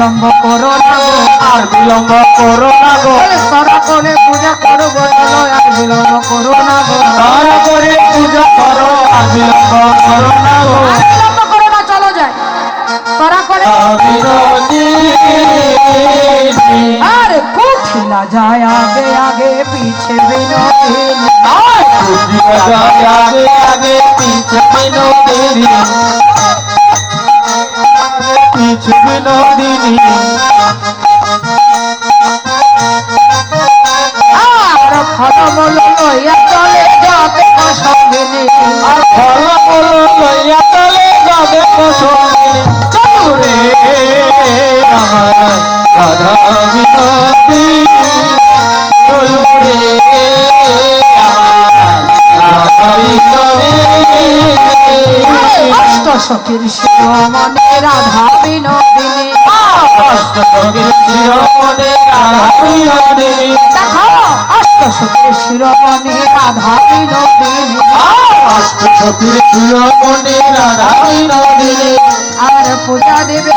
বিলম্ব করো না গো, আর বিলম্ব করো না গো, তারা করে পূজা করো গো, চলো আর বিলম্ব করো না গো, তারা করে পূজা করো আর বিলম্ব করো না গো। আর বিলম্ব করো না, চলো যাই তারা করে। আর কুঠিলা যায় আগে আগে পিছে বিনোদিনী, আগে আগে পিছে বিনোদিনী, পিছে বিনোদিনী। আর ফলমূল লইয়া চলে যাবে সঙ্গিনী, আর ফলমূল লইয়া চলে যাবে সঙ্গিনী। চলো রে আমার রাধা বিনোদিনী, চলো রে আমার রাধা বিনোদিনী। অষ্ট সখীর শিরোমণি রাধা বিনোদিনী, অষ্টসখীর শিরোমণি রাধা বিনোদিনী। দেখো অষ্ট সখীর শিরোমণি রাধা বিনোদিনী, অষ্টসখীর শিরোমণি রাধা বিনোদিনী। আর পূজা দেবে